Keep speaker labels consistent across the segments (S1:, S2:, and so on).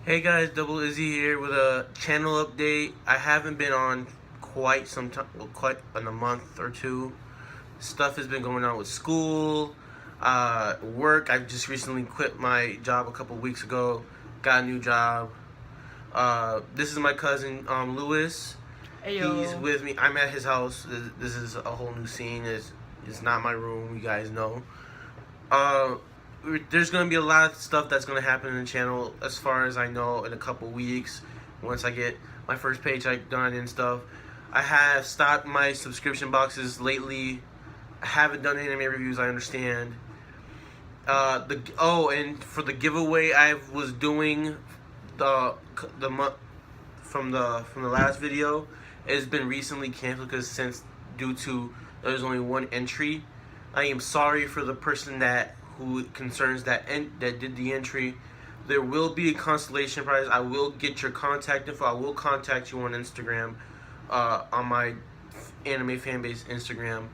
S1: Hey guys, Double Izzy here with a channel update. I haven't been on quite some time, quite in a month or two. Stuff has been going on with school, work. I just recently quit my job a couple weeks ago, got a new job. This is my cousin, Lewis. He's
S2: Ayo.
S1: with me. I'm at his house. This is a whole new scene. It's not my room, you guys know. Uh, there's gonna be a lot of stuff that's gonna happen in the channel, as far as I know, in a couple weeks. Once I get my first paycheck done and stuff, I have stopped my subscription boxes lately. I haven't done anime reviews. I understand. And for the giveaway I was doing the month from the last video, it has been recently canceled since due to there's only one entry. I am sorry for the person who concerns that did the entry. There will be a consolation prize. I will get your contact info. I will contact you on Instagram, on my anime fanbase Instagram.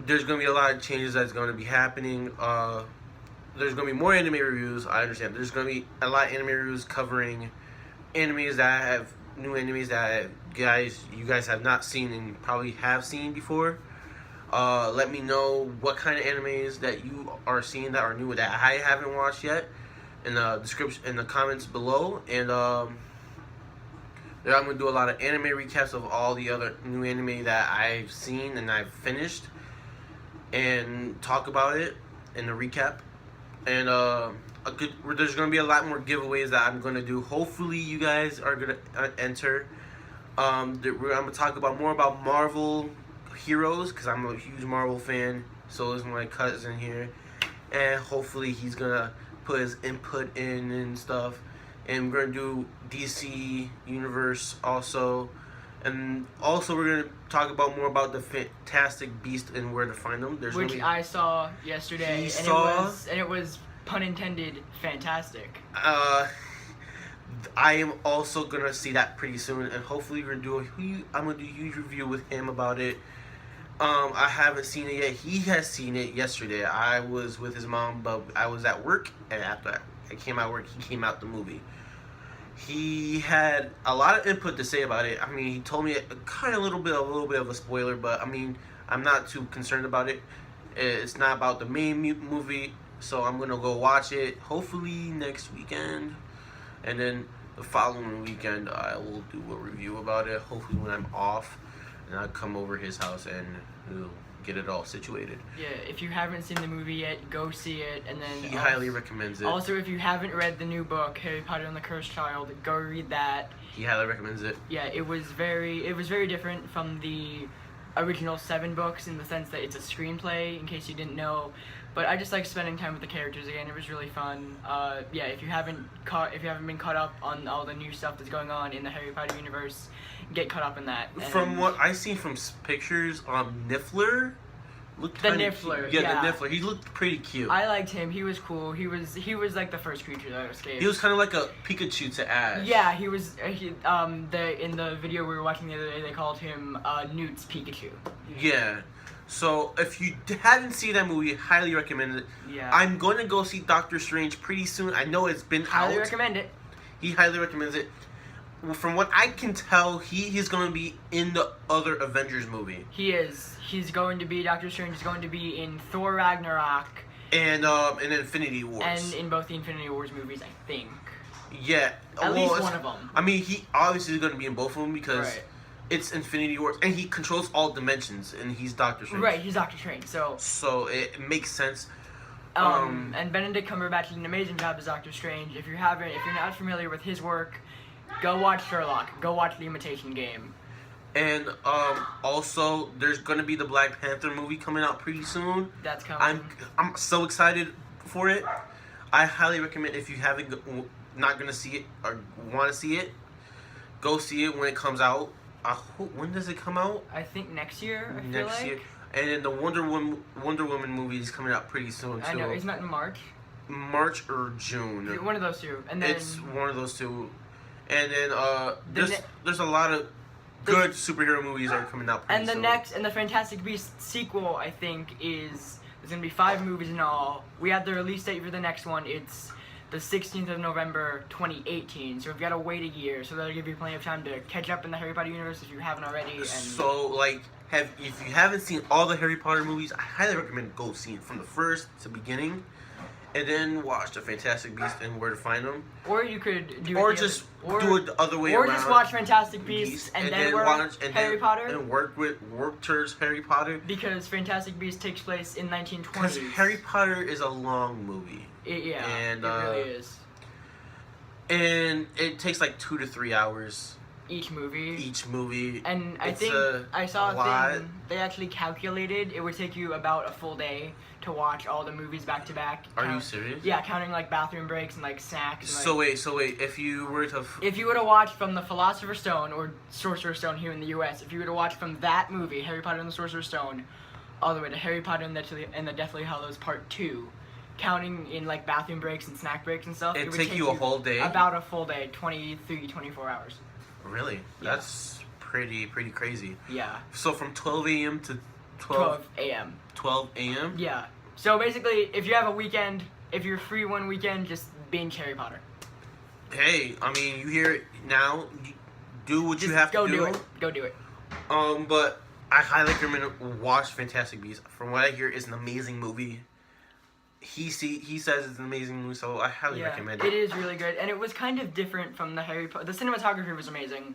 S1: There's gonna be a lot of changes that's gonna be happening. There's gonna be more anime reviews. I understand. There's gonna be a lot of anime reviews covering animes that have new animes that you guys have not seen and probably have seen before. Let me know what kind of animes that you are seeing that are new that I haven't watched yet in the description, in the comments below. And I'm gonna do a lot of anime recaps of all the other new anime that I've seen and I've finished, and talk about it in the recap. And there's gonna be a lot more giveaways that I'm gonna do. Hopefully, you guys are gonna enter. I'm gonna talk about more about Marvel heroes because I'm a huge Marvel fan. So is my cousin here, and hopefully he's gonna put his input in and stuff. And we're gonna do DC Universe also, and also we're gonna talk about more about the Fantastic Beast and where to find them.
S2: Which I saw yesterday, and it was pun intended fantastic.
S1: I am also gonna see that pretty soon, and hopefully I'm gonna do a huge review with him about it. I haven't seen it yet. He has seen it yesterday. I was with his mom, but I was at work, and after I came out of work, he came out the movie. He had a lot of input to say about it. I mean, he told me a little bit of a spoiler, but I mean, I'm not too concerned about it. It's not about the main movie, so I'm gonna go watch it hopefully next weekend, and then the following weekend I will do a review about it. Hopefully when I'm off, and I'll come over his house and we'll get it all situated.
S2: Yeah, if you haven't seen the movie yet, go see it, and then
S1: He highly recommends it.
S2: Also, if you haven't read the new book, Harry Potter and the Cursed Child, go read that.
S1: He highly recommends it.
S2: Yeah, it was very different from the original 7 books in the sense that it's a screenplay, in case you didn't know. But I just like spending time with the characters again. It was really fun. Yeah, if you haven't been caught up on all the new stuff that's going on in the Harry Potter universe, get caught up in that.
S1: From what I see from pictures, Niffler looked
S2: the
S1: kinda
S2: Niffler,
S1: cute.
S2: yeah.
S1: The Niffler. He looked pretty cute.
S2: I liked him. He was cool. He was like the first creature that escaped.
S1: He was kind of like a Pikachu to Ash.
S2: Yeah, he was. In the video we were watching the other day, they called him Newt's Pikachu.
S1: Yeah. So if you hadn't seen that movie, highly recommend it.
S2: Yeah.
S1: I'm going to go see Doctor Strange pretty soon. I know it's been
S2: Highly
S1: out.
S2: recommend it.
S1: He highly recommends it. From what I can tell, he's going to be in the other Avengers movie.
S2: He is. He's going to be Doctor Strange. Is going to be in Thor Ragnarok
S1: And in Infinity Wars.
S2: and in both the Infinity Wars movies, I think.
S1: Yeah.
S2: At least one of them.
S1: I mean, he obviously is going to be in both of them because
S2: Right.
S1: it's Infinity Wars, and he controls all dimensions, and he's Doctor Strange.
S2: Right, he's Doctor Strange.
S1: So it makes sense.
S2: And Benedict Cumberbatch did an amazing job as Doctor Strange. If you're not familiar with his work, go watch Sherlock. Go watch The Imitation Game.
S1: And also, there's gonna be the Black Panther movie coming out pretty soon.
S2: That's coming.
S1: I'm so excited for it. I highly recommend, if you haven't not gonna see it or want to see it, go see it when it comes out. When does it come out?
S2: I think next year. I feel
S1: Next
S2: like.
S1: year. And then the Wonder Woman movie is coming out pretty soon too.
S2: I know. Isn't that in March?
S1: March or June.
S2: One of those two. And then
S1: It's one of those two. And then
S2: The
S1: there's a lot of good superhero movies that are coming out pretty
S2: and the
S1: soon.
S2: next and the Fantastic Beasts sequel, I think, is There's gonna be 5 movies in all. We have the release date for the next one. It's the 16th of November, 2018. So we've got to wait a year. So that'll give you plenty of time to catch up in the Harry Potter universe if you haven't already. And
S1: So, like, if you haven't seen all the Harry Potter movies, I highly recommend go see it from the first to beginning, and then watch the Fantastic Beasts and Where to Find Them.
S2: or you could do
S1: Or
S2: it the
S1: just
S2: other,
S1: do it the other way
S2: or
S1: around.
S2: just watch Fantastic Beasts and then work Harry Potter.
S1: And work towards Harry Potter.
S2: Because Fantastic Beasts takes place in 1920s.
S1: Because Harry Potter is a long movie.
S2: Yeah,
S1: and,
S2: it really is.
S1: And it takes like 2 to 3 hours
S2: Each movie.
S1: each movie.
S2: And I
S1: It's
S2: think I saw a
S1: lot.
S2: thing, they actually calculated it would take you about a full day to watch all the movies back to back.
S1: Are you serious?
S2: Yeah, counting like bathroom breaks and like snacks. And, like,
S1: So wait, if you were to
S2: if you were to watch from the Philosopher's Stone or Sorcerer's Stone here in the U.S., if you were to watch from that movie, Harry Potter and the Sorcerer's Stone, all the way to Harry Potter and the Deathly Hallows Part 2, counting in like bathroom breaks and snack breaks and stuff,
S1: It'd
S2: would
S1: take you a whole day?
S2: About a full day, 23, 24 hours.
S1: Really?
S2: Yeah.
S1: That's pretty crazy.
S2: Yeah.
S1: So from 12 a.m. to
S2: 12 a.m.
S1: 12 a.m.
S2: Yeah. So basically, if you have a weekend, if you're free one weekend, just binge Harry Potter.
S1: Hey, I mean, you hear it now. Do what
S2: Just
S1: you have
S2: go
S1: to do.
S2: it. Go do it.
S1: But I highly recommend watch Fantastic Beasts. From what I hear, it's an amazing movie. He says it's an amazing movie, so I highly recommend it.
S2: It is really good, and it was kind of different from the Harry Potter. The cinematography was amazing,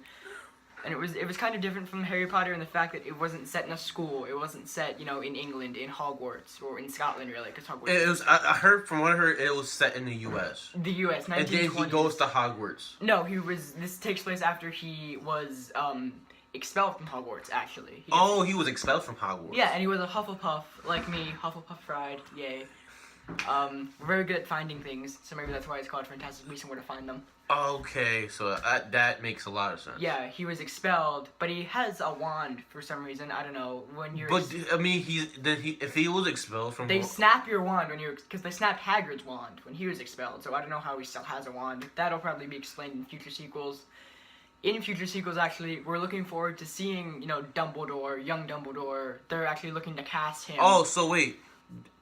S2: and it was kind of different from Harry Potter in the fact that it wasn't set in a school. It wasn't set, in England, in Hogwarts, or in Scotland, really, because Hogwarts.
S1: It was. I heard from what I heard, it was set in the U.S.
S2: The U.S. 1920s.
S1: And then he goes to Hogwarts.
S2: No, this takes place after he was expelled from Hogwarts. Actually.
S1: He was expelled from Hogwarts.
S2: Yeah, and he was a Hufflepuff, like me, Hufflepuff Pride. Yay. We're very good at finding things, so maybe that's why it's called Fantastic Beasts and Where to Find Them.
S1: Okay, so that makes a lot of sense.
S2: Yeah, he was expelled, but he has a wand for some reason. I don't know when you're.
S1: But I mean, if he was expelled from.
S2: They snap your wand when because they snapped Hagrid's wand when he was expelled. So I don't know how he still has a wand. That'll probably be explained in future sequels. In future sequels, actually, we're looking forward to seeing Dumbledore, young Dumbledore. They're actually looking to cast him.
S1: Oh, so wait,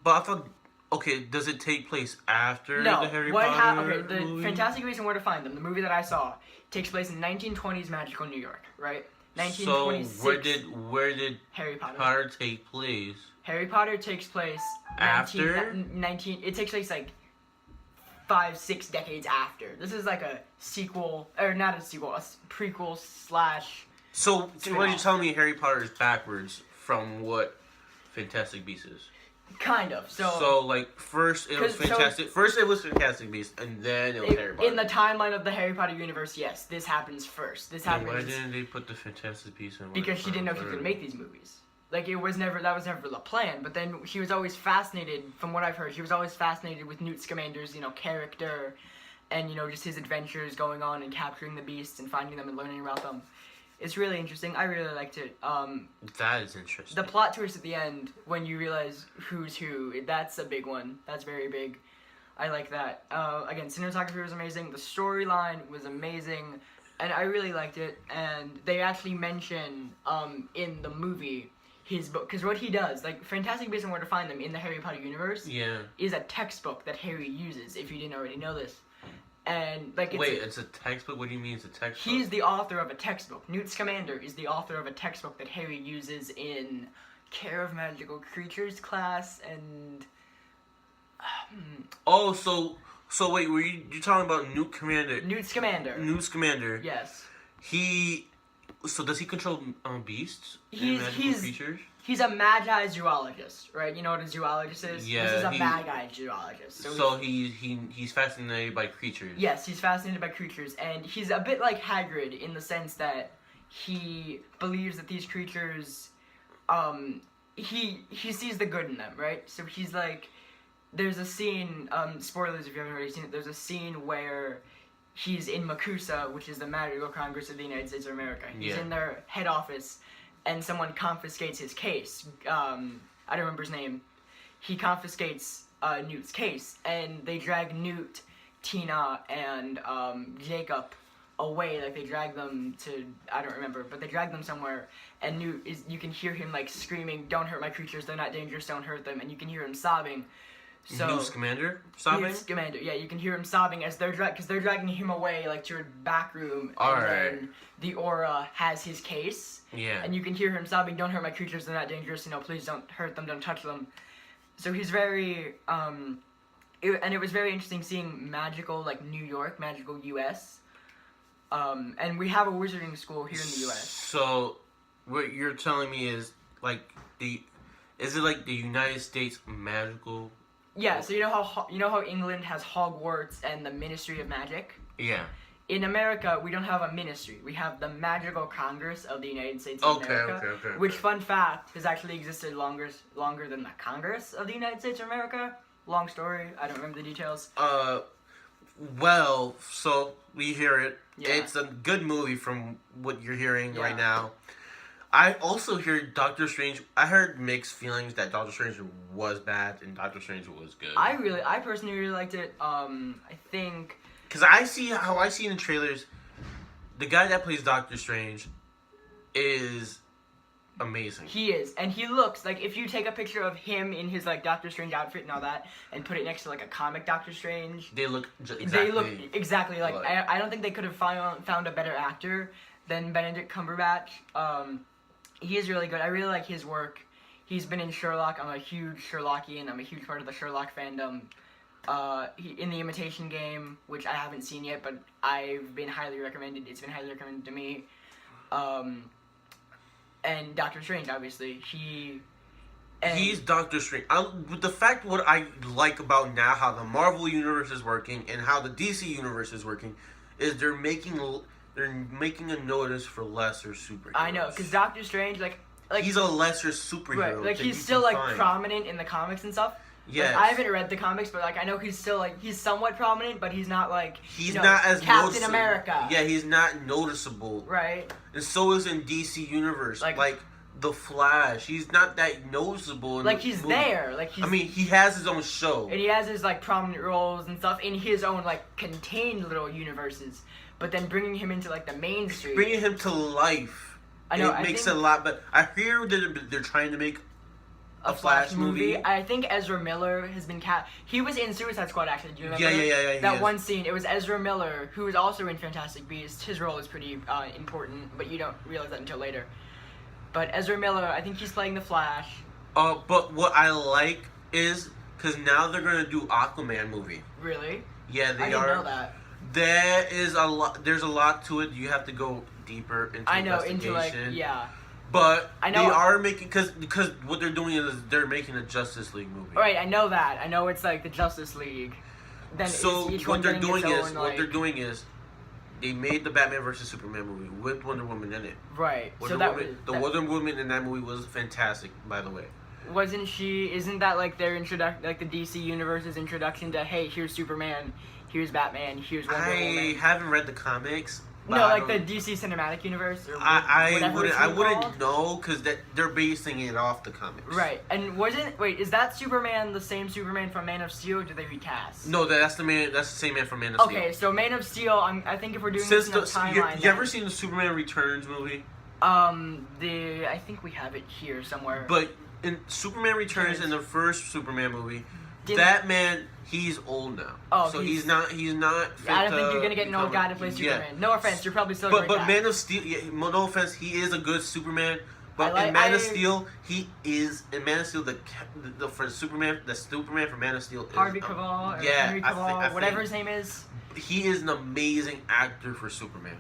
S1: but I thought. Okay, does it take place after the Harry Potter
S2: the
S1: movie?
S2: Fantastic Beasts and Where to Find Them, the movie that I saw, takes place in 1920s magical New York, right? 1926.
S1: So where did
S2: Harry Potter.
S1: Potter take place?
S2: Harry Potter takes place
S1: After?
S2: 19. It takes place like 5-6 decades after. This is like a sequel, or not a sequel, a prequel /
S1: So what you telling me? Harry Potter is backwards from what Fantastic Beasts is.
S2: Kind of.
S1: So like first it was Fantastic. First it was Fantastic Beasts, and then it was Harry Potter.
S2: In the timeline of the Harry Potter universe, yes, this happens first. This happens.
S1: Why didn't they put the Fantastic Beasts in?
S2: Because she didn't know she could make these movies. Like that was never the plan. But then she was always fascinated, from what I've heard, she was always fascinated with Newt Scamander's character, and just his adventures going on and capturing the beasts and finding them and learning about them. It's really interesting. I really liked it.
S1: That is interesting.
S2: The plot twist at the end, when you realize who's who, that's a big one. That's very big. I like that. Again, cinematography was amazing. The storyline was amazing. And I really liked it. And they actually mention in the movie his book. Because what he does, like Fantastic Beasts and Where to Find Them in the Harry Potter universe, is a textbook that Harry uses, if you didn't already know this. And
S1: it's a textbook? What do you mean it's a textbook?
S2: He's the author of a textbook. Newt Scamander is the author of a textbook that Harry uses in Care of Magical Creatures class and
S1: So wait, were you talking about Newt Scamander?
S2: Newt Scamander.
S1: Newt Scamander.
S2: Yes.
S1: So does he control beasts?
S2: He's
S1: creatures?
S2: He's a magi zoologist, right? You know what a zoologist is?
S1: Yeah.
S2: This is a magi zoologist.
S1: So he's fascinated by creatures.
S2: Yes, he's fascinated by creatures, and he's a bit like Hagrid in the sense that he believes that these creatures, he sees the good in them, right? So he's like, there's a scene, spoilers if you haven't already seen it, there's a scene where he's in Makusa, which is the Madrigal Congress of the United States of America. He's in their head office, and someone confiscates his case. I don't remember his name. He confiscates Newt's case, and they drag Newt, Tina, and Jacob away, like they drag them to, I don't remember, but they drag them somewhere, and you can hear him like screaming, "Don't hurt my creatures, they're not dangerous, don't hurt them," and you can hear him sobbing. So
S1: Newt Scamander sobbing?
S2: Newt Scamander, yeah, you can hear him sobbing as because they're dragging him away like to a back room, and then the aura has his case, and you can hear him sobbing, "Don't hurt my creatures, they're not dangerous, please don't hurt them, don't touch them." So he's very, and it was very interesting seeing magical, like, New York, magical U.S., and we have a wizarding school here in the U.S.
S1: So, what you're telling me is, like, is it like the United States magical?
S2: Yeah, so you know how England has Hogwarts and the Ministry of Magic?
S1: Yeah.
S2: In America, we don't have a ministry. We have the Magical Congress of the United States of America.
S1: Okay.
S2: Which, fun fact, has actually existed longer than the Congress of the United States of America. Long story. I don't remember the details.
S1: Well, so we hear it.
S2: Yeah.
S1: It's a good movie from what you're hearing right now. I also hear Doctor Strange. I heard mixed feelings that Doctor Strange was bad and Doctor Strange was good.
S2: I personally really liked it. I think
S1: because I see in the trailers, the guy that plays Doctor Strange is amazing.
S2: He is, and he looks like, if you take a picture of him in his like Doctor Strange outfit and all that, and put it next to like a comic Doctor Strange,
S1: they look
S2: exactly like. I don't think they could have found a better actor than Benedict Cumberbatch. He is really good. I really like his work. He's been in Sherlock. I'm a huge Sherlockian. I'm a huge part of the Sherlock fandom. In The Imitation Game, which I haven't seen yet, but I've been highly recommended. It's been highly recommended to me. And Doctor Strange, obviously.
S1: He's Doctor Strange. With the fact what I like about now how the Marvel universe is working and how the DC universe is working is they're making a notice for lesser superheroes.
S2: I know, because Doctor Strange, like
S1: he's a lesser superhero.
S2: Right, like he's still like prominent in the comics and stuff.
S1: Yeah,
S2: like, I haven't read the comics, but like I know he's still like he's somewhat prominent, but he's not like
S1: not as
S2: Captain America.
S1: Yeah, he's not noticeable.
S2: Right.
S1: And so is in DC universe. Like the Flash, he's not that noticeable.
S2: Like he's there. Like
S1: he has his own show.
S2: And he has his like prominent roles and stuff in his own like contained little universes. But then bringing him into like the mainstream,
S1: bringing him to life,
S2: I know,
S1: it makes it a lot. But I hear that they're trying to make a Flash movie.
S2: I think Ezra Miller has been He was in Suicide Squad, actually. Do you remember?
S1: Yeah.
S2: That one scene. It was Ezra Miller, who was also in Fantastic Beasts. His role is pretty important, but you don't realize that until later. But Ezra Miller, I think he's playing the Flash.
S1: But what I like is because now they're gonna do Aquaman movie.
S2: Really?
S1: Yeah, they
S2: I didn't know that.
S1: There is a lot. There's a lot to it. You have to go deeper into investigation. But
S2: I know
S1: they are making because what they're doing is they're making a Justice League movie.
S2: Right, I know that. I know it's like the Justice League. Then
S1: so what they're doing is they made the Batman vs Superman movie with Wonder Woman in it.
S2: Right.
S1: Wonder Woman in that movie was fantastic, by the way.
S2: Isn't that like their introduction, like the DC Universe's introduction to, hey, here's Superman, here's Batman, here's Wonder Woman?
S1: I haven't read the comics.
S2: No, like the DC Cinematic Universe. Or
S1: I wouldn't know because they're basing it off the comics.
S2: Right, and is that Superman the same Superman from Man of Steel? Or did they recast?
S1: No, that's the same man from Man of Steel.
S2: Okay, so Man of Steel. I think if we're doing this in a timeline,
S1: you ever seen the Superman Returns movie?
S2: I think we have it here somewhere.
S1: But in Superman Returns, in the first Superman movie, that man, he's old now.
S2: Oh,
S1: so he's not. Fit
S2: I don't think you're gonna get an old guy to play Superman. Yeah. No offense, you're probably still.
S1: But Man of Steel, no offense, he is a good Superman. But in Man of Steel, he is the for Superman. The Superman from Man of Steel is
S2: Harvey Cavill. Henry Cavill, whatever his name is.
S1: He is an amazing actor for Superman.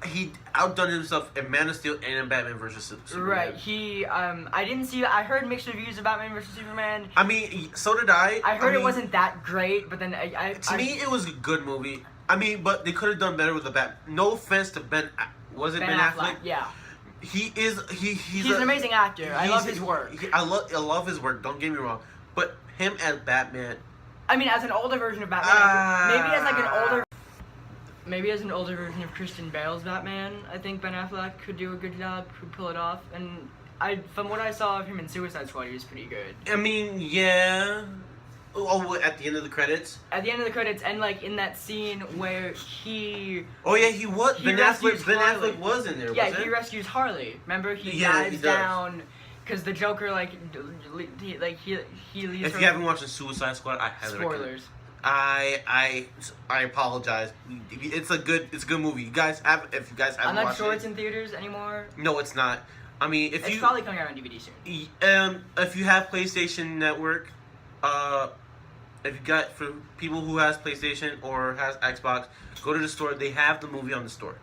S1: He outdone himself in Man of Steel and in Batman vs Superman.
S2: Right. I heard mixed reviews of Batman vs Superman.
S1: I mean, so did I.
S2: I heard it wasn't that great, but then
S1: to me, it was a good movie. I mean, but they could have done better with the Bat. No offense to Ben. Was it Ben Affleck?
S2: Yeah.
S1: He's
S2: an amazing actor. I love his work.
S1: I love his work. Don't get me wrong, but him as Batman.
S2: I mean, as an older version of Batman, maybe as like an older. Maybe as an older version of Christian Bale's Batman, I think Ben Affleck could do a good job, could pull it off. And from what I saw of him in Suicide Squad, he was pretty good.
S1: I mean, yeah. Oh, at the end of the credits.
S2: At the end of the credits, and like in that scene where he.
S1: Oh yeah, he was.
S2: He
S1: Ben
S2: rescues
S1: Affleck was in there.
S2: Yeah,
S1: wasn't
S2: he
S1: it?
S2: rescues Harley. Remember, he
S1: Yeah, he
S2: dives
S1: does.
S2: down because the Joker he leaves.
S1: If
S2: her-
S1: you haven't watched the Suicide Squad, I highly recommend.
S2: spoilers.
S1: I apologize. It's a good movie. You guys have if you guys haven't
S2: I'm not
S1: watched
S2: sure
S1: it.
S2: it's in theaters anymore.
S1: No, it's not. I mean, if
S2: It's
S1: you
S2: probably coming out on DVD soon.
S1: if you have PlayStation Network, if you got for people who has PlayStation or has Xbox, go to the store. They have the movie on the store.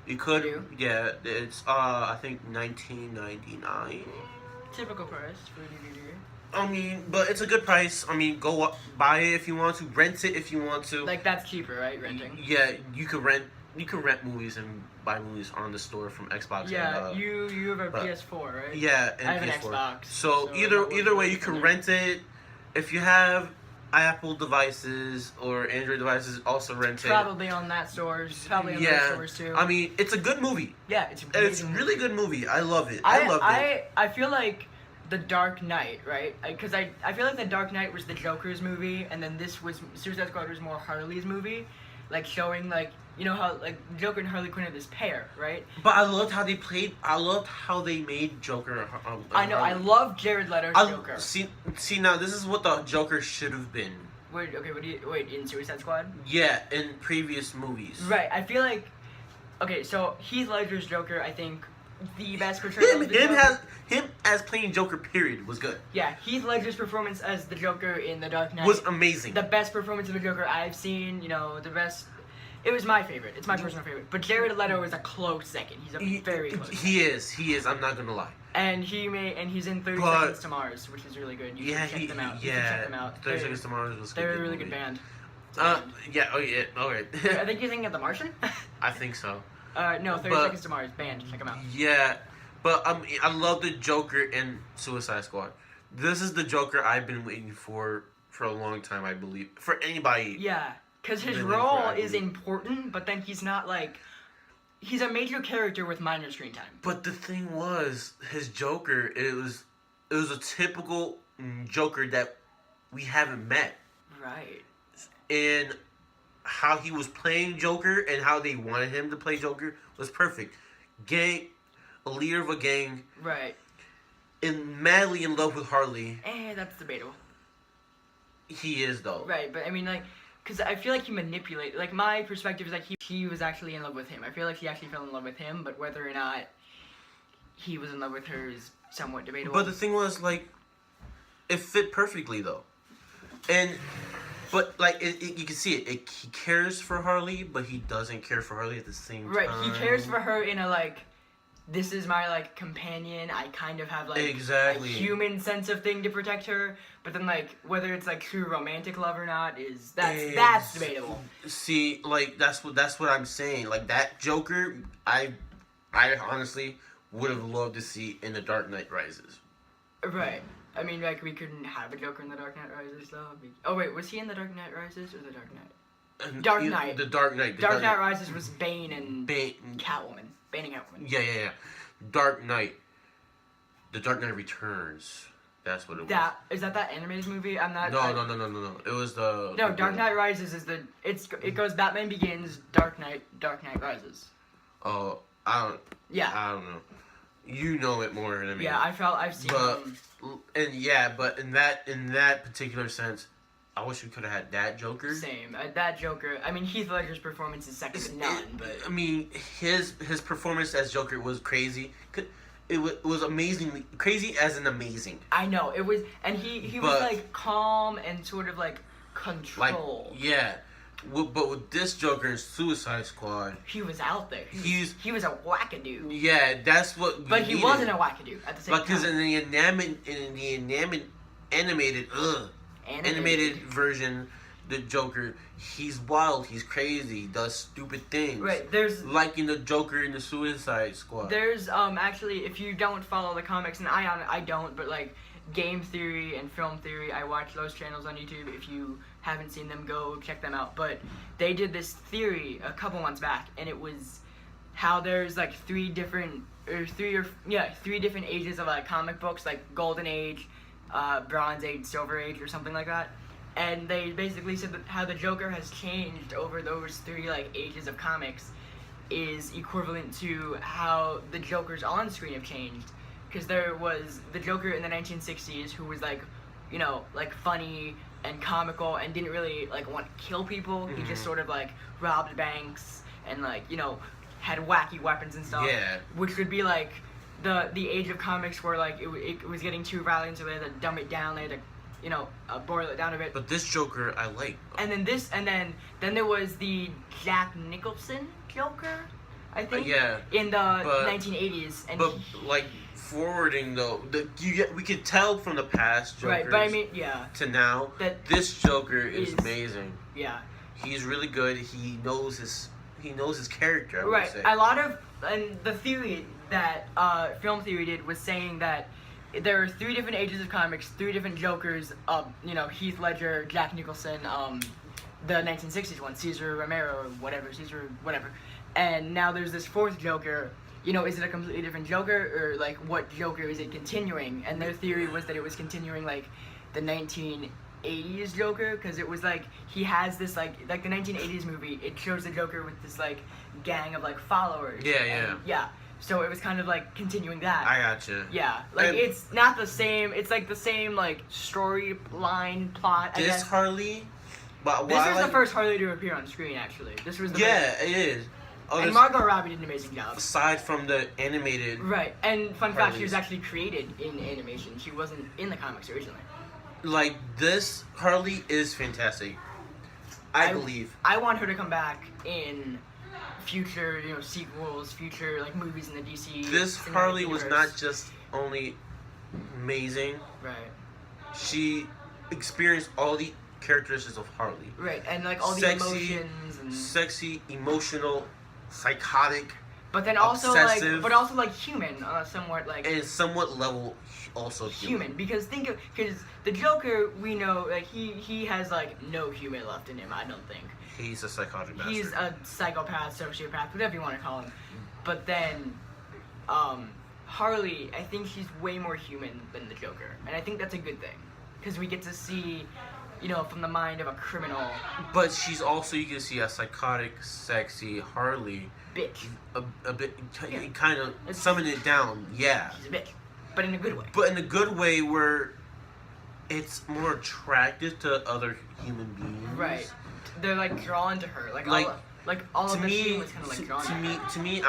S1: You could,
S2: They do?
S1: yeah. It's I think $19.99.
S2: Typical price for a DVD.
S1: I mean, but it's a good price. I mean, go up, buy it if you want to, rent it if you want to.
S2: Like that's cheaper, right? Renting.
S1: Yeah, you could rent movies and buy movies on the store from Xbox.
S2: Yeah,
S1: and,
S2: you have a
S1: but-
S2: PS4, right?
S1: Yeah, and
S2: I have an
S1: PS4.
S2: Xbox,
S1: So,
S2: so
S1: either
S2: that
S1: either way,
S2: works
S1: you
S2: for
S1: can
S2: me.
S1: rent it. If you have Apple devices or Android devices, also rent it.
S2: Probably on that stores. Probably on those
S1: Yeah,
S2: stores too.
S1: I mean, it's a good movie.
S2: yeah, it's
S1: It's a
S2: amazing.
S1: really good movie. I love it. I love it.
S2: I feel like The Dark Knight, right? Because I feel like The Dark Knight was the Joker's movie, and then this was Suicide Squad was more Harley's movie, like showing like you know how like Joker and Harley Quinn are this pair, right?
S1: But I loved how they played. I loved how they made Joker.
S2: I know. I love Jared Leto's Joker.
S1: See now. This is what the Joker should have been.
S2: Wait, okay, wait, in Suicide Squad?
S1: Yeah, in previous movies.
S2: Right. I feel like okay, so Heath Ledger's Joker, I think the best portrayal of the Joker.
S1: Him as playing Joker. Period was good.
S2: Yeah, Heath Ledger's performance as the Joker in The Dark Knight
S1: Was amazing.
S2: the best performance of a Joker I've seen. You know, the best. It was my favorite. It's my personal favorite. But Jared Leto is a close second. He's a very close.
S1: He is. He is. I'm not gonna lie.
S2: And he's in 30
S1: But-
S2: Seconds to Mars, which is really good. You should check them out. You should check them out.
S1: 30 Seconds to Mars was.
S2: They're a
S1: good
S2: really good
S1: movie.
S2: band.
S1: Yeah. Oh yeah. All right.
S2: I think you're thinking of The Martian.
S1: I think so.
S2: No, 30
S1: But-
S2: Seconds to Mars band. Check them out.
S1: Yeah, but I love the Joker in Suicide Squad. This is the Joker I've been waiting for a long time. I believe for anybody.
S2: Yeah, because his
S1: Really
S2: role
S1: for
S2: is
S1: acting.
S2: important, but then he's not like. He's a major character with minor screen time.
S1: But the thing was, his Joker. It was a typical Joker that we haven't met,
S2: Right.
S1: and how he was playing Joker and how they wanted him to play Joker was perfect. Gang, a leader of a gang,
S2: Right.
S1: and madly in love with Harley.
S2: That's debatable.
S1: He is though.
S2: Right, but I mean, like, because I feel like he manipulated. Like, my perspective is like he was actually in love with him. I feel like he actually fell in love with him, but whether or not he was in love with her is somewhat debatable.
S1: But the thing was, like, it fit perfectly though, but like you can see it. He cares for Harley, but he doesn't care for Harley at the same time.
S2: right, he cares for her in a like. This is my like companion. I kind of have like
S1: Exactly.
S2: a human sense of thing to protect her, but then like whether it's like true romantic love or not is that's debatable.
S1: See, like that's what I'm saying. Like that Joker, I honestly would have loved to see in The Dark Knight Rises.
S2: Right. I mean, like we couldn't have a Joker in The Dark Knight Rises though. Oh wait, was he in The Dark Knight Rises or The Dark Knight? Dark Knight.
S1: The Dark Knight. The
S2: Dark Knight Rises was Bane and
S1: Bane.
S2: Catwoman. Bane and Catwoman.
S1: Yeah. Dark Knight. The Dark Knight Returns. That's what it was.
S2: Is that animated movie? I'm not.
S1: No. It was the.
S2: No, Dark Knight Rises is it goes Batman Begins, Dark Knight Rises.
S1: Oh,
S2: Yeah.
S1: I don't know. You know it more than me.
S2: Yeah, I've seen
S1: But
S2: them.
S1: but in that particular sense, I wish we could have had that Joker.
S2: Same. That Joker. I mean, Heath Ledger's performance is second to none, but
S1: I mean, his performance as Joker was crazy. It was amazingly crazy as in amazing.
S2: I know it was, and he was
S1: But-
S2: like calm and sort of like
S1: Like
S2: controlled.
S1: yeah, but with this Joker in Suicide Squad,
S2: He was out there. He was a wackadoo.
S1: yeah, that's what.
S2: But he
S1: needed.
S2: wasn't a wackadoo at the same
S1: Because
S2: time.
S1: in the animated version, the Joker, he's wild, he's crazy, does stupid things.
S2: Right. There's
S1: Like in the Joker in the Suicide Squad.
S2: actually, if you don't follow the comics, and I don't, but like Game Theory and Film Theory, I watch those channels on YouTube. If you haven't seen them, go check them out. But they did this theory a couple months back, and it was how there's like three different ages of like comic books, like Golden Age, Bronze Age, Silver Age, or something like that. and they basically said that how the Joker has changed over those 3 like ages of comics is equivalent to how the Jokers on screen have changed. Because there was the Joker in the 1960s who was like, you know, like funny and comical and didn't really like want to kill people. He just sort of like robbed banks and like, you know, had wacky weapons and stuff.
S1: Yeah.
S2: Which would be like the age of comics where like it was getting too violent, so they had to dumb it down. They had to, you know, boil it down a bit.
S1: But this Joker, I like.
S2: And then then there was the Jack Nicholson Joker, I think.
S1: Yeah.
S2: In the 1980s, and
S1: but like forwarding though, we could tell from the past Jokers
S2: right, but I mean, yeah,
S1: to now
S2: that
S1: this Joker is amazing.
S2: Yeah.
S1: He's really good. He knows his character. I would
S2: Right.
S1: say.
S2: A lot of and the theory that film theory did was saying that there are 3 different ages of comics, 3 different Jokers. You know, Heath Ledger, Jack Nicholson, the 1960s one, Cesar Romero or whatever, and now there's this 4th Joker. You know, is it a completely different Joker, or like what Joker is it continuing? And their theory was that it was continuing like the 1980s Joker, because it was like he has this like the 1980s movie. It shows the Joker with this like gang of like followers.
S1: Yeah,
S2: and, yeah. So it was kind of like continuing that.
S1: I gotcha.
S2: Yeah, like
S1: And
S2: it's not the same. It's like the same like storyline plot. I
S1: This
S2: guess.
S1: Harley, but
S2: This was the first Harley to appear on screen. Actually, this was the
S1: Yeah, it is.
S2: and Margot Robbie did an amazing job.
S1: Aside from the animated,
S2: Right, and fun fact, she was
S1: Harleys.
S2: actually created in animation. She wasn't in the comics originally.
S1: like this Harley is fantastic. I believe.
S2: I want her to come back in future, you know, sequels, future like movies in the DC.
S1: This
S2: cinematic
S1: Harley was
S2: universe.
S1: not just only amazing.
S2: Right,
S1: She experienced all the characteristics of Harley.
S2: right, and like all the
S1: Sexy,
S2: emotions and.
S1: Sexy, emotional, psychotic,
S2: But then also
S1: obsessive.
S2: like human, somewhat like.
S1: and somewhat level also
S2: Human, because because the Joker, we know like he has like no human left in him. I don't think.
S1: He's a psychotic bastard.
S2: He's a psychopath, sociopath, whatever you want to call him. But then, Harley, I think she's way more human than the Joker, and I think that's a good thing, because we get to see, you know, from the mind of a criminal
S1: But she's also, you can see a psychotic, sexy Harley.
S2: bitch.
S1: A bit,
S2: Yeah.
S1: kind of summon it down, yeah.
S2: She's a bitch, but in a good way.
S1: But in a good way where it's more attractive to other human beings.
S2: Right. They're like drawn to her, like
S1: Like,
S2: all
S1: To
S2: of the
S1: me,
S2: team was kind of like drawn
S1: to me,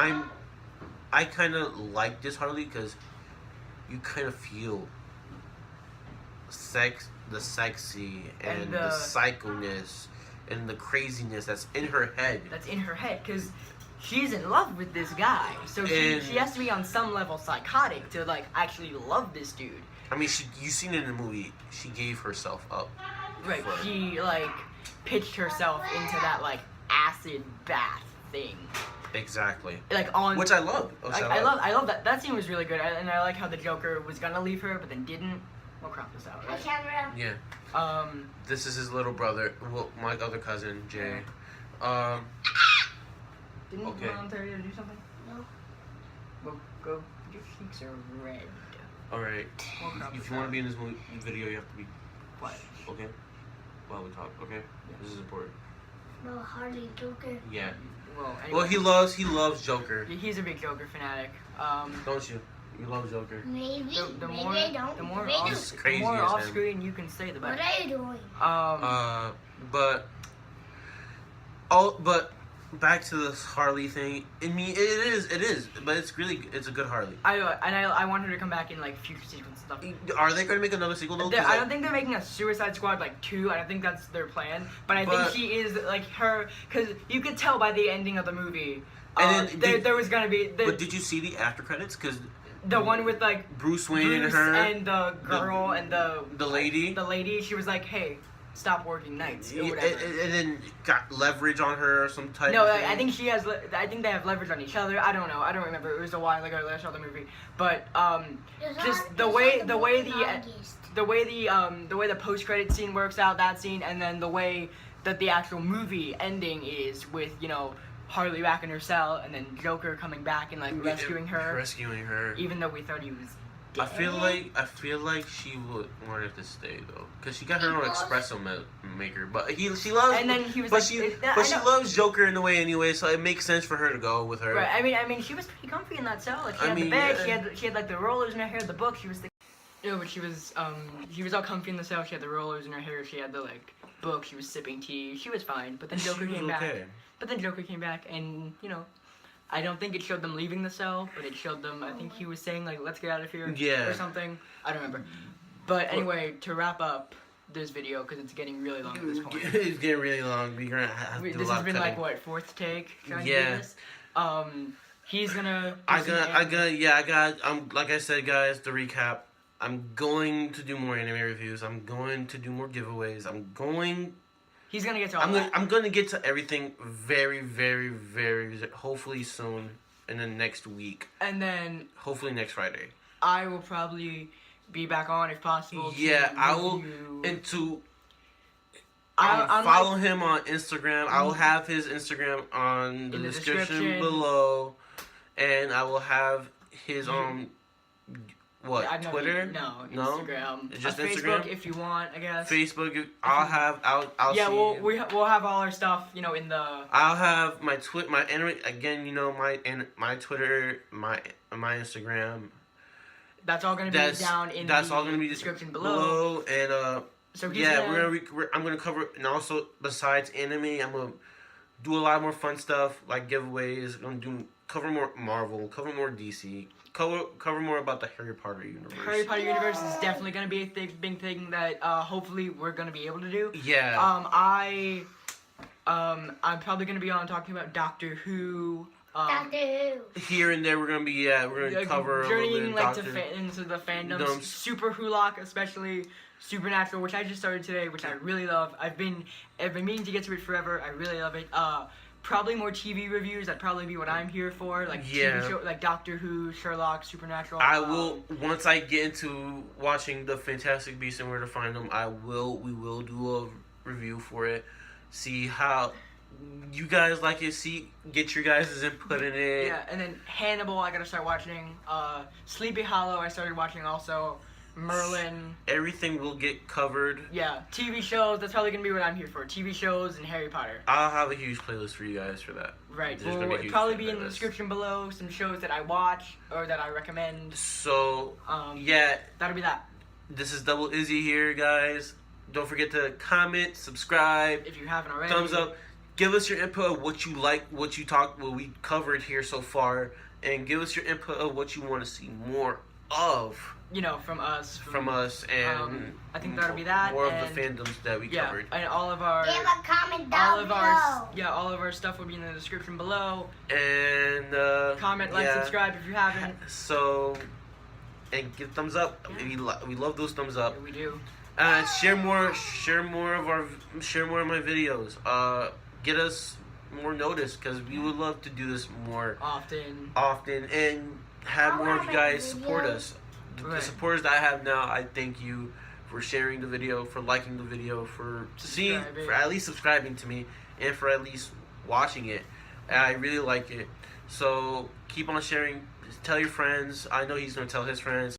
S1: I kind of like this Harley because you kind of feel the sexy and the psychoness and the craziness that's in her head.
S2: That's in her head, because she's in love with this guy, so she has to be on some level psychotic to like actually love this dude.
S1: I mean, you seen it in the movie. She gave herself up.
S2: Right.
S1: for-
S2: She like pitched herself into that like acid bath thing,
S1: Exactly.
S2: like on.
S1: Which I love.
S2: I love that. That scene was really good, and I like how the Joker was gonna leave her, but then didn't. We'll crop this out.
S3: Hi,
S2: Right?
S3: camera.
S1: Yeah. This is his little brother. Well, my other cousin, Jay.
S2: Didn't
S1: Okay.
S2: Mom tell you to do something?
S3: No.
S2: Well, go. Your cheeks are red.
S1: Alright.
S2: We'll crop
S1: If
S2: this
S1: you want
S2: out.
S1: to be in this video, you have to be.
S2: What?
S1: Okay? While we talk, okay?
S2: Yeah.
S1: This is important.
S3: No, Harley Joker.
S1: Yeah.
S2: Well, anyway.
S1: Well, he loves Joker.
S2: He's a big Joker fanatic.
S1: Don't you? You love Joker.
S3: Maybe.
S2: The
S3: Maybe
S2: more,
S3: I don't.
S2: the more
S3: Maybe I
S2: off,
S3: do.
S1: It's crazy
S2: the more
S1: as
S2: off
S1: him.
S2: screen you can say, the
S3: What
S2: better.
S3: are you doing?
S1: But back to this Harley thing. I mean, it is, but it's a good Harley.
S2: I want her to come back in like future sequence stuff.
S1: Are they going to make another sequel? though? 'Cause,
S2: I
S1: like,
S2: don't think they're making a Suicide Squad like 2. I don't think that's their plan. But I
S1: But-
S2: think she is like her, because you could tell by the ending of the movie.
S1: And then
S2: there was gonna be
S1: But did you see the after credits? Because
S2: the one with like
S1: Bruce Wayne
S2: Bruce
S1: and her,
S2: and the girl and
S1: the lady.
S2: The lady, she was like, "Hey, stop working nights or
S1: and,
S2: whatever."
S1: and then got leverage on her or some type.
S2: No,
S1: of thing.
S2: I think she has. I think they have leverage on each other. I don't know. I don't remember. It was a while ago that I saw the movie. But just the way the post credit scene works out, that scene, and then the way that the actual movie ending is with, you know, Harley back in her cell and then Joker coming back and like rescuing her.
S1: Rescuing her.
S2: Even though we thought he was
S1: I feel like she would want it to stay though, cause she got her own espresso maker. But she loves.
S2: And then he was
S1: but
S2: like,
S1: she loves Joker in a way anyway, so it makes sense for her to go with her.
S2: Right. I mean, she was pretty comfy in that cell. Like she had the bed, she had like the rollers in her hair, the book. She was but she was all comfy in the cell. She had the rollers in her hair. She had the like book. She was sipping tea. She was fine. But then Joker came back. But then Joker came back, and I don't think it showed them leaving the cell, but it showed them. I think he was saying like, "Let's get out of here," or something. I don't remember. But anyway, to wrap up this video, because it's getting really long at this point.
S1: It's getting really long. We're gonna have to do a lot of
S2: This has been
S1: cutting.
S2: like what, fourth take? Trying to do this? He's gonna.
S1: I got. Like I said, guys. To recap, I'm going to do more anime reviews. I'm going to do more giveaways.
S2: He's gonna get to all that.
S1: I'm gonna get to everything very, very, very. Hopefully soon, in the next week.
S2: And then.
S1: Hopefully next Friday.
S2: I will probably be back on if possible.
S1: Yeah, I will. I'll follow him on Instagram. I will have his Instagram on the description below, and I will have his Twitter?
S2: No, Instagram.
S1: It's just
S2: Facebook
S1: Instagram?
S2: if you want, I guess.
S1: Facebook. I'll
S2: yeah,
S1: see.
S2: we'll have all our stuff, in the.
S1: I'll have my my Twitter, my Instagram.
S2: That's all gonna be down in the description below.
S1: And
S2: so
S1: I'm gonna cover, and also besides anime, I'm gonna do a lot more fun stuff like giveaways. I'm gonna cover more Marvel, cover more DC, cover more about the Harry Potter universe.
S2: Harry Potter universe is definitely gonna be a big thing that hopefully we're gonna be able to do.
S1: Yeah.
S2: I'm probably gonna be on talking about Doctor Who.
S1: Here and there, we're gonna cover
S2: journeying
S1: a little bit
S2: into the fandoms. Super Hulock, especially Supernatural, which I just started today, which I really love. I've been meaning to get to it forever. I really love it. Probably more TV reviews. That'd probably be what I'm here for. Like TV show, like Doctor Who, Sherlock, Supernatural.
S1: I will once I get into watching the Fantastic Beasts and Where to Find Them. We will do a review for it. See how you guys like it. Get your guys' input in it.
S2: Yeah, and then Hannibal, I gotta start watching. Sleepy Hollow, I started watching also. Merlin.
S1: Everything will get covered.
S2: Yeah, TV shows. That's probably gonna be what I'm here for. TV shows and Harry Potter.
S1: I'll have a huge playlist for you guys for that.
S2: Right. Well, it'll probably be in the description below. Some shows that I watch or that I recommend.
S1: So
S2: that'll be that.
S1: This is Double Izzy here, guys. Don't forget to comment, subscribe
S2: if you haven't already.
S1: Thumbs up. Give us your input of what you like, what we covered here so far, and give us your input of what you want to see more of.
S2: From us.
S1: From us, and
S2: I think that'll be that.
S1: More of the fandoms that we covered.
S2: And all of our.
S3: Leave a comment down below.
S2: All of our stuff will be in the description below.
S1: And
S2: comment, like, subscribe if you haven't.
S1: So, and give thumbs up.
S2: Yeah.
S1: We love those thumbs up.
S2: Yeah, we do.
S1: Share more of my videos. Get us more notice, because we would love to do this more
S2: often,
S1: and have more of you guys support us.
S2: Right.
S1: The supporters that I have now, I thank you for sharing the video, for liking the video, for at least subscribing to me, and for at least watching it. I really like it. So keep on sharing. Tell your friends. I know he's gonna tell his friends.